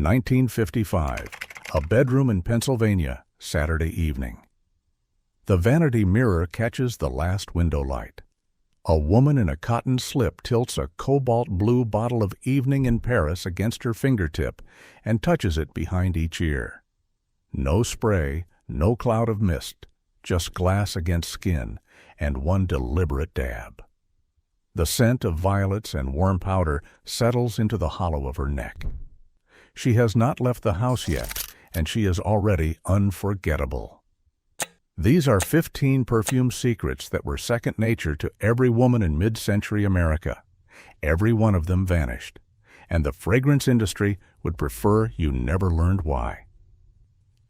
1955. A bedroom in Pennsylvania, Saturday evening. The vanity mirror catches the last window light. A woman in a cotton slip tilts a cobalt blue bottle of Evening in Paris against her fingertip and touches it behind each ear. No spray, no cloud of mist, just glass against skin and one deliberate dab. The scent of violets and warm powder settles into the hollow of her neck. She has not left the house yet, and she is already unforgettable. These are 15 perfume secrets that were second nature to every woman in mid-century America. Every one of them vanished, and the fragrance industry would prefer you never learned why.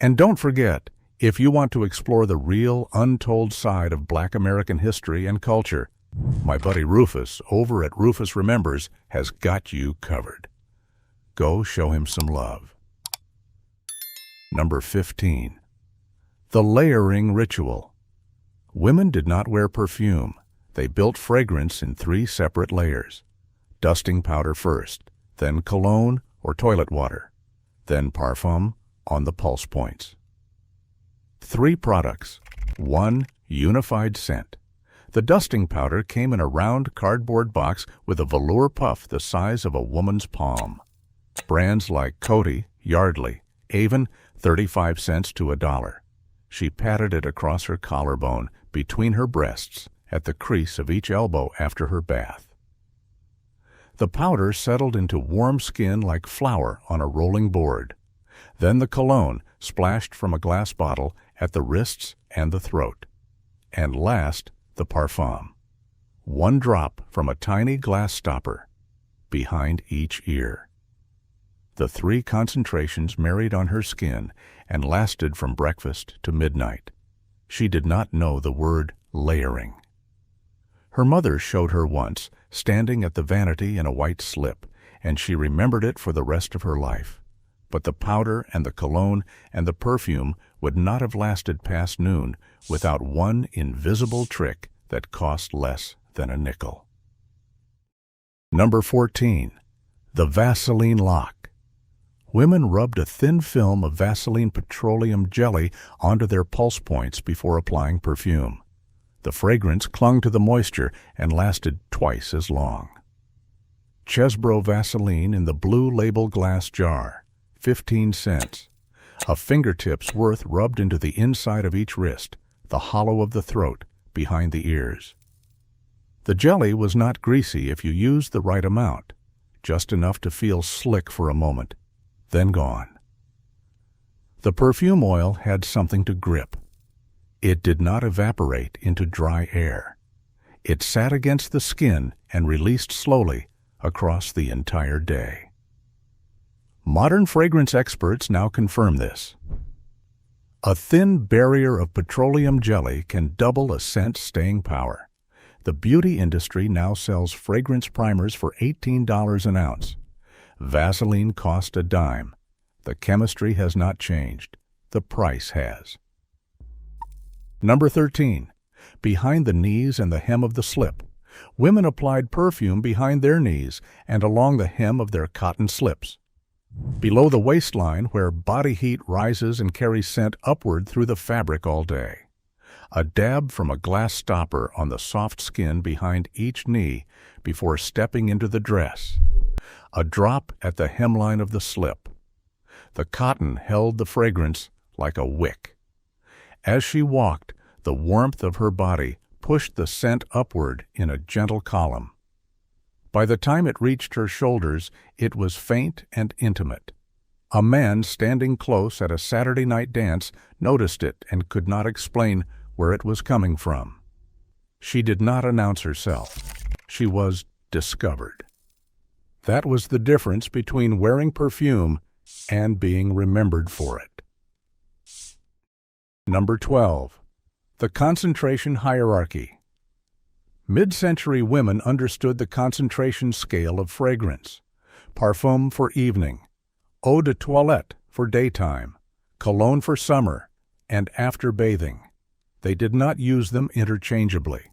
And don't forget, if you want to explore the real, untold side of Black American history and culture, my buddy Rufus over at Rufus Remembers has got you covered. Go show him some love. Number 15. The layering ritual. Women did not wear perfume. They built fragrance in 3 separate layers. Dusting powder first, then cologne or toilet water, then parfum on the pulse points. 3 products, 1 unified scent. The dusting powder came in a round cardboard box with a velour puff the size of a woman's palm. Brands like Coty, Yardley, Avon, 35 cents to $1. She patted it across her collarbone, between her breasts, at the crease of each elbow after her bath. The powder settled into warm skin like flour on a rolling board. Then the cologne splashed from a glass bottle at the wrists and the throat. And last, the parfum. 1 drop from a tiny glass stopper, behind each ear. The 3 concentrations married on her skin and lasted from breakfast to midnight. She did not know the word layering. Her mother showed her once, standing at the vanity in a white slip, and she remembered it for the rest of her life. But the powder and the cologne and the perfume would not have lasted past noon without one invisible trick that cost less than a nickel. Number 14. The Vaseline lock. Women rubbed a thin film of Vaseline petroleum jelly onto their pulse points before applying perfume. The fragrance clung to the moisture and lasted twice as long. Chesbro Vaseline in the blue label glass jar, 15 cents. A fingertip's worth rubbed into the inside of each wrist, the hollow of the throat, behind the ears. The jelly was not greasy if you used the right amount, just enough to feel slick for a moment, then gone. The perfume oil had something to grip. It did not evaporate into dry air. It sat against the skin and released slowly across the entire day. Modern fragrance experts now confirm this. A thin barrier of petroleum jelly can double a scent's staying power. The beauty industry now sells fragrance primers for $18 an ounce. Vaseline cost a dime. The chemistry has not changed. The price has. Number 13. Behind the knees and the hem of the slip. Women applied perfume behind their knees and along the hem of their cotton slips. Below the waistline, where body heat rises and carries scent upward through the fabric all day. A dab from a glass stopper on the soft skin behind each knee before stepping into the dress. A drop at the hemline of the slip. The cotton held the fragrance like a wick. As she walked, the warmth of her body pushed the scent upward in a gentle column. By the time it reached her shoulders, it was faint and intimate. A man standing close at a Saturday night dance noticed it and could not explain where it was coming from. She did not announce herself. She was discovered. That was the difference between wearing perfume and being remembered for it. Number 12. The concentration hierarchy. Mid-century women understood the concentration scale of fragrance. Parfum for evening, eau de toilette for daytime, cologne for summer, and after bathing. They did not use them interchangeably.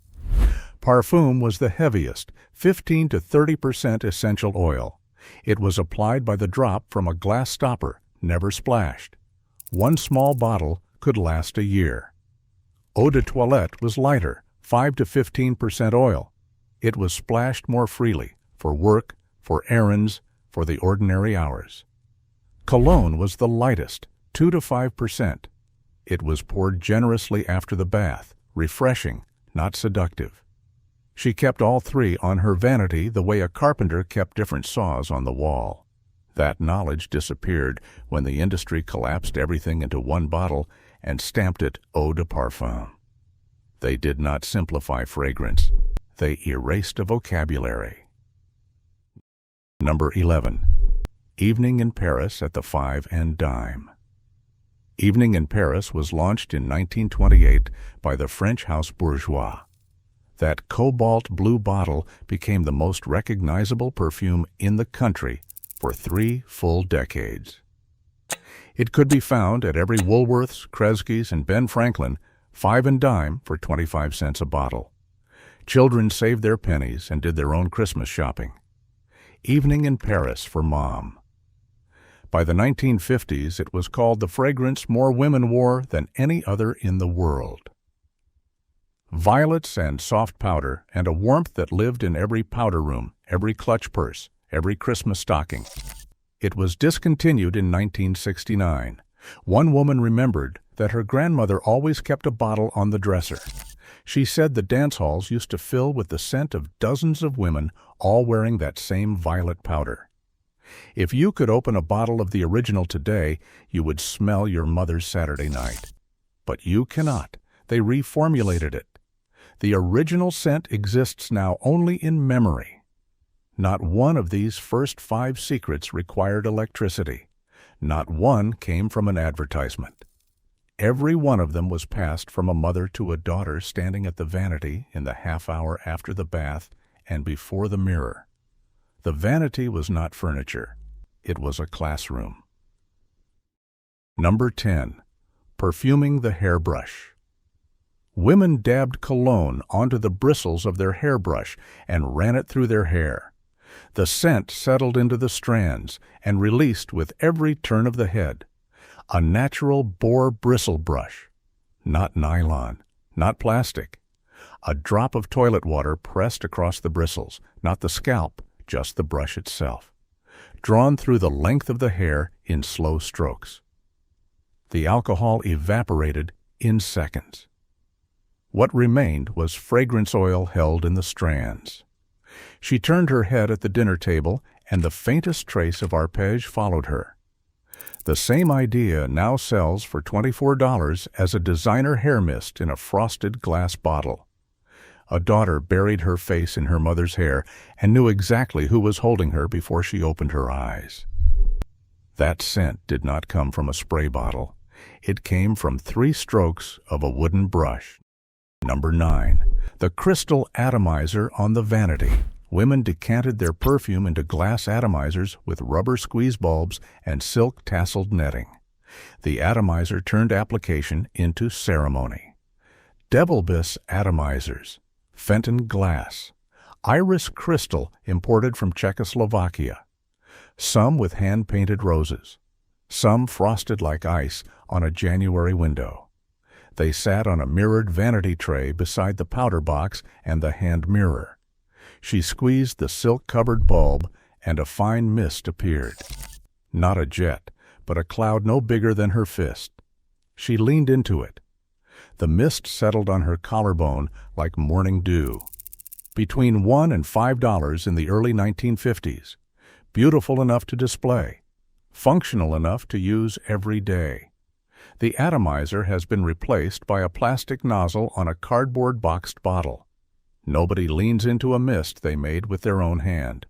Parfum was the heaviest, 15 to 30% essential oil. It was applied by the drop from a glass stopper, never splashed. One small bottle could last a year. Eau de toilette was lighter, 5 to 15% oil. It was splashed more freely, for work, for errands, for the ordinary hours. Cologne was the lightest, 2 to 5%. It was poured generously after the bath, refreshing, not seductive. She kept all three on her vanity the way a carpenter kept different saws on the wall. That knowledge disappeared when the industry collapsed everything into one bottle and stamped it eau de parfum. They did not simplify fragrance. They erased a vocabulary. Number 11. Evening in Paris at the Five and Dime. Evening in Paris was launched in 1928 by the French house Bourgeois. That cobalt blue bottle became the most recognizable perfume in the country for 3 full decades. It could be found at every Woolworth's, Kresge's, and Ben Franklin, 5 and Dime for 25 cents a bottle. Children saved their pennies and did their own Christmas shopping. Evening in Paris for Mom. By the 1950s, it was called the fragrance more women wore than any other in the world. Violets and soft powder, and a warmth that lived in every powder room, every clutch purse, every Christmas stocking. It was discontinued in 1969. One woman remembered that her grandmother always kept a bottle on the dresser. She said the dance halls used to fill with the scent of dozens of women all wearing that same violet powder. If you could open a bottle of the original today, you would smell your mother's Saturday night. But you cannot. They reformulated it. The original scent exists now only in memory. Not one of these first 5 secrets required electricity. Not one came from an advertisement. Every one of them was passed from a mother to a daughter standing at the vanity in the half hour after the bath and before the mirror. The vanity was not furniture. It was a classroom. Number 10. Perfuming the hairbrush. Women dabbed cologne onto the bristles of their hairbrush and ran it through their hair. The scent settled into the strands and released with every turn of the head. A natural boar bristle brush. Not nylon, not plastic. A drop of toilet water pressed across the bristles, not the scalp, just the brush itself. Drawn through the length of the hair in slow strokes. The alcohol evaporated in seconds. What remained was fragrance oil held in the strands. She turned her head at the dinner table, and the faintest trace of arpège followed her. The same idea now sells for $24 as a designer hair mist in a frosted glass bottle. A daughter buried her face in her mother's hair and knew exactly who was holding her before she opened her eyes. That scent did not come from a spray bottle. It came from 3 strokes of a wooden brush. Number 9. The crystal atomizer on the vanity. Women decanted their perfume into glass atomizers with rubber squeeze bulbs and silk tasseled netting. The atomizer turned application into ceremony. Devilbus atomizers, Fenton glass, iris crystal imported from Czechoslovakia. Some with hand-painted roses. Some frosted like ice on a January window. They sat on a mirrored vanity tray beside the powder box and the hand mirror. She squeezed the silk-covered bulb, and a fine mist appeared. Not a jet, but a cloud no bigger than her fist. She leaned into it. The mist settled on her collarbone like morning dew. Between $1 and $5 in the early 1950s. Beautiful enough to display. Functional enough to use every day. The atomizer has been replaced by a plastic nozzle on a cardboard boxed bottle. Nobody leans into a mist they made with their own hand.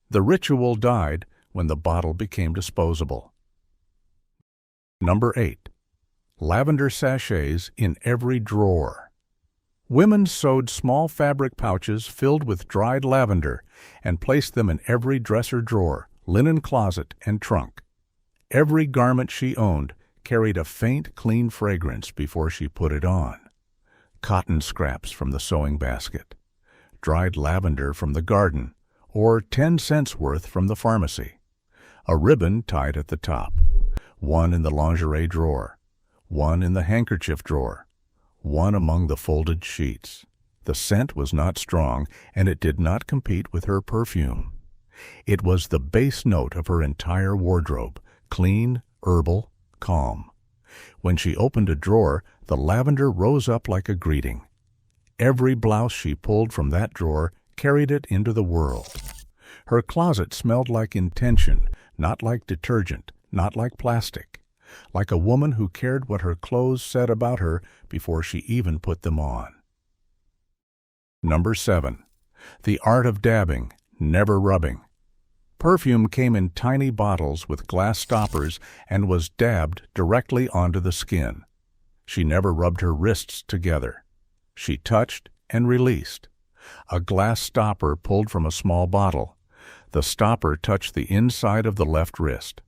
The ritual died when the bottle became disposable. Number 8. Lavender sachets in every drawer. Women sewed small fabric pouches filled with dried lavender and placed them in every dresser drawer, linen closet, and trunk. Every garment she owned carried a faint, clean fragrance before she put it on. Cotton scraps from the sewing basket, dried lavender from the garden, or 10 cents worth from the pharmacy. A ribbon tied at the top, one in the lingerie drawer, one in the handkerchief drawer, one among the folded sheets. The scent was not strong, and it did not compete with her perfume. It was the base note of her entire wardrobe, clean, herbal, calm. When she opened a drawer, the lavender rose up like a greeting. Every blouse she pulled from that drawer carried it into the world. Her closet smelled like intention, not like detergent, not like plastic, like a woman who cared what her clothes said about her before she even put them on. Number 7. The art of dabbing, never rubbing. Perfume came in tiny bottles with glass stoppers and was dabbed directly onto the skin. She never rubbed her wrists together. She touched and released. A glass stopper pulled from a small bottle. The stopper touched the inside of the left wrist.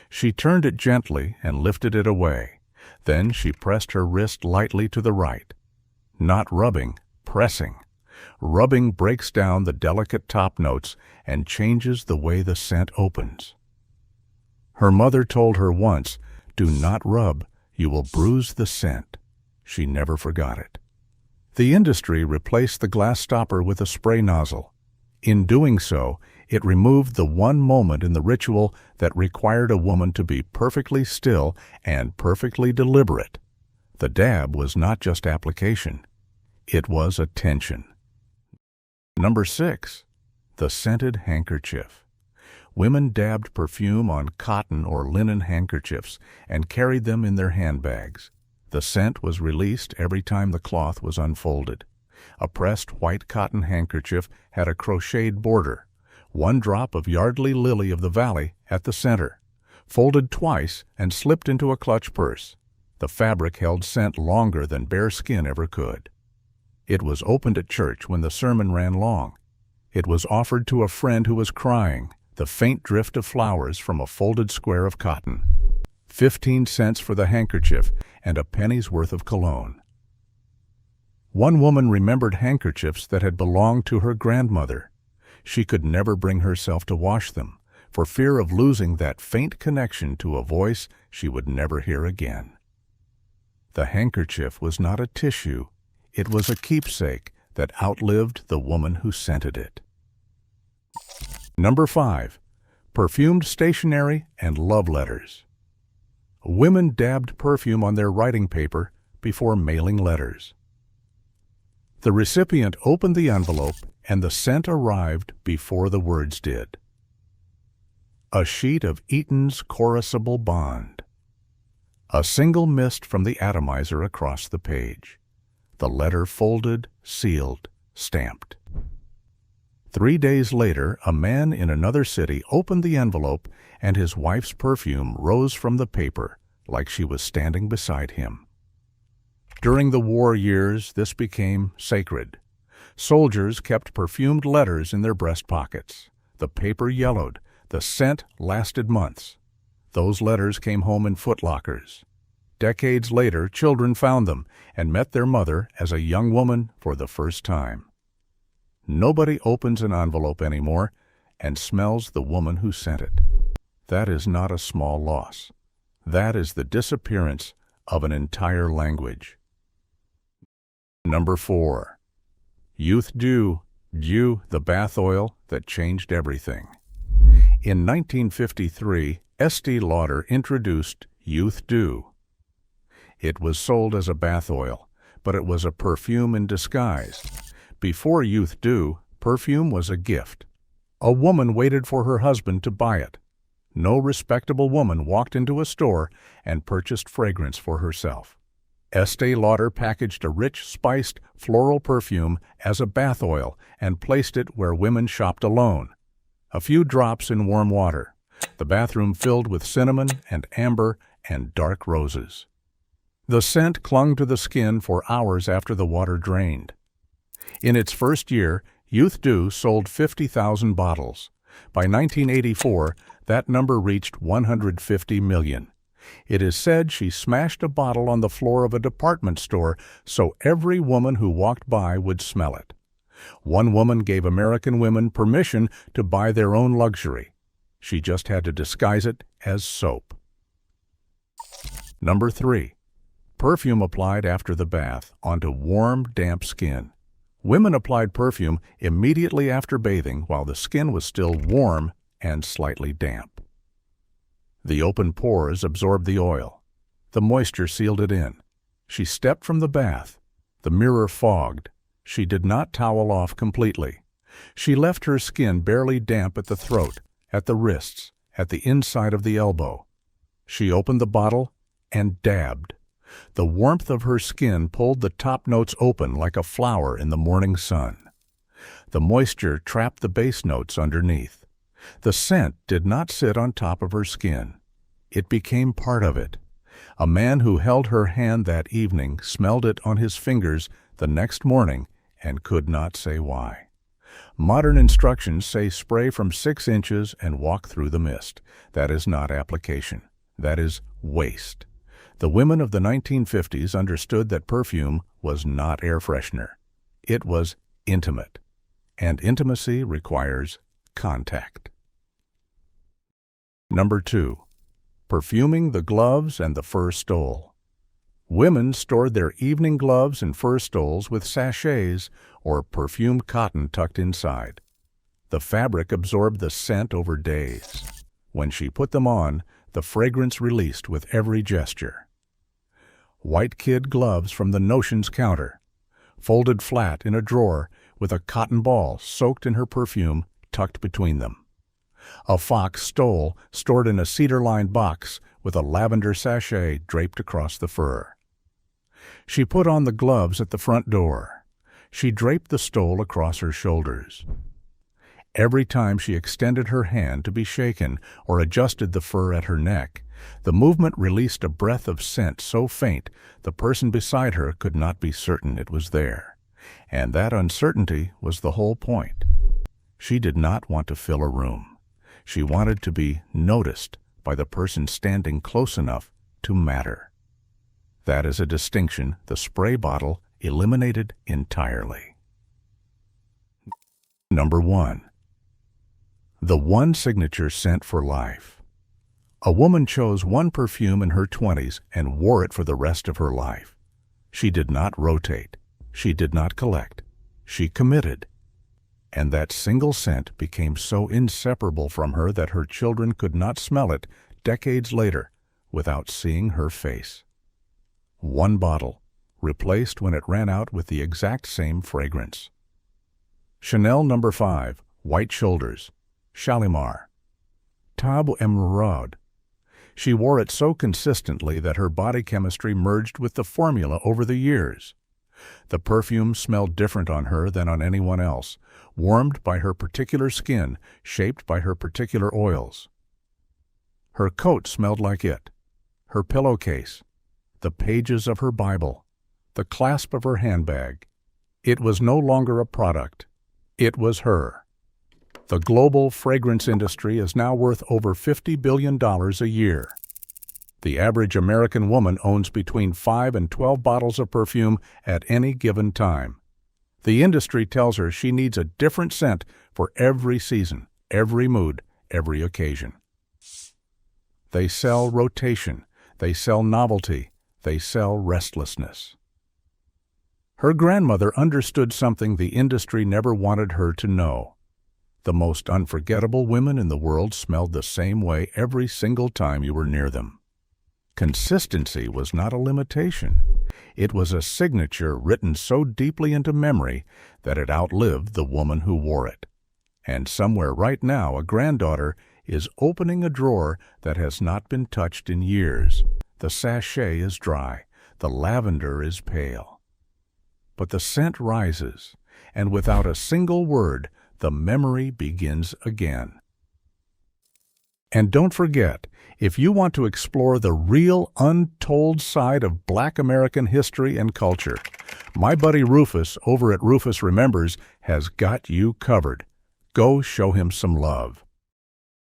She turned it gently and lifted it away. Then she pressed her wrist lightly to the right. Not rubbing, pressing. Rubbing breaks down the delicate top notes and changes the way the scent opens. Her mother told her once, "Do not rub, you will bruise the scent." She never forgot it. The industry replaced the glass stopper with a spray nozzle. In doing so, it removed the one moment in the ritual that required a woman to be perfectly still and perfectly deliberate. The dab was not just application. It was attention. Number 6. The scented handkerchief. Women dabbed perfume on cotton or linen handkerchiefs and carried them in their handbags. The scent was released every time the cloth was unfolded. A pressed white cotton handkerchief had a crocheted border, one drop of Yardley lily of the valley at the center, folded twice and slipped into a clutch purse. The fabric held scent longer than bare skin ever could. It was opened at church when the sermon ran long. It was offered to a friend who was crying, the faint drift of flowers from a folded square of cotton. 15 cents for the handkerchief and a penny's worth of cologne. One woman remembered handkerchiefs that had belonged to her grandmother. She could never bring herself to wash them, for fear of losing that faint connection to a voice she would never hear again. The handkerchief was not a tissue. It was a keepsake that outlived the woman who scented it. Number 5. Perfumed stationery and love letters. Women dabbed perfume on their writing paper before mailing letters. The recipient opened the envelope and the scent arrived before the words did. A sheet of Eaton's Corrosible Bond. A single mist from the atomizer across the page. The letter folded, sealed, stamped. 3 days later, a man in another city opened the envelope and his wife's perfume rose from the paper like she was standing beside him. During the war years, this became sacred. Soldiers kept perfumed letters in their breast pockets. The paper yellowed. The scent lasted months. Those letters came home in footlockers. Decades later, children found them and met their mother as a young woman for the first time. Nobody opens an envelope anymore and smells the woman who sent it. That is not a small loss. That is the disappearance of an entire language. Number 4. Youth Dew, the bath oil that changed everything. In 1953, Estée Lauder introduced Youth Dew. It was sold as a bath oil, but it was a perfume in disguise. Before Youth Dew, perfume was a gift. A woman waited for her husband to buy it. No respectable woman walked into a store and purchased fragrance for herself. Estée Lauder packaged a rich, spiced, floral perfume as a bath oil and placed it where women shopped alone. A few drops in warm water. The bathroom filled with cinnamon and amber and dark roses. The scent clung to the skin for hours after the water drained. In its first year, Youth Dew sold 50,000 bottles. By 1984, that number reached 150 million. It is said she smashed a bottle on the floor of a department store so every woman who walked by would smell it. One woman gave American women permission to buy their own luxury. She just had to disguise it as soap. Number 3. Perfume applied after the bath onto warm, damp skin. Women applied perfume immediately after bathing while the skin was still warm and slightly damp. The open pores absorbed the oil. The moisture sealed it in. She stepped from the bath. The mirror fogged. She did not towel off completely. She left her skin barely damp at the throat, at the wrists, at the inside of the elbow. She opened the bottle and dabbed. The warmth of her skin pulled the top notes open like a flower in the morning sun. The moisture trapped the base notes underneath. The scent did not sit on top of her skin. It became part of it. A man who held her hand that evening smelled it on his fingers the next morning and could not say why. Modern instructions say spray from 6 inches and walk through the mist. That is not application. That is waste. The women of the 1950s understood that perfume was not air freshener. It was intimate. And intimacy requires contact. Number 2. Perfuming the gloves and the fur stole. Women stored their evening gloves and fur stoles with sachets or perfumed cotton tucked inside. The fabric absorbed the scent over days. When she put them on, the fragrance released with every gesture. White kid gloves from the notions counter, folded flat in a drawer with a cotton ball soaked in her perfume tucked between them. A fox stole stored in a cedar-lined box with a lavender sachet draped across the fur. She put on the gloves at the front door. She draped the stole across her shoulders. Every time she extended her hand to be shaken or adjusted the fur at her neck, the movement released a breath of scent so faint the person beside her could not be certain it was there. And that uncertainty was the whole point. She did not want to fill a room. She wanted to be noticed by the person standing close enough to matter. That is a distinction the spray bottle eliminated entirely. Number 1. The one signature scent for life. A woman chose one perfume in her 20s and wore it for the rest of her life. She did not rotate. She did not collect. She committed. And that single scent became so inseparable from her that her children could not smell it decades later without seeing her face. One bottle, replaced when it ran out with the exact same fragrance. Chanel No. 5, White Shoulders, Shalimar. Table Emeraude. She wore it so consistently that her body chemistry merged with the formula over the years. The perfume smelled different on her than on anyone else, warmed by her particular skin, shaped by her particular oils. Her coat smelled like it, her pillowcase, the pages of her Bible, the clasp of her handbag. It was no longer a product. It was her. The global fragrance industry is now worth over $50 billion a year. The average American woman owns between 5 and 12 bottles of perfume at any given time. The industry tells her she needs a different scent for every season, every mood, every occasion. They sell rotation. They sell novelty. They sell restlessness. Her grandmother understood something the industry never wanted her to know. The most unforgettable women in the world smelled the same way every single time you were near them. Consistency was not a limitation. It was a signature written so deeply into memory that it outlived the woman who wore it. And somewhere right now a granddaughter is opening a drawer that has not been touched in years. The sachet is dry. The lavender is pale. But the scent rises, and without a single word, the memory begins again. And don't forget, if you want to explore the real untold side of Black American history and culture, my buddy Rufus over at Rufus Remembers has got you covered. Go show him some love.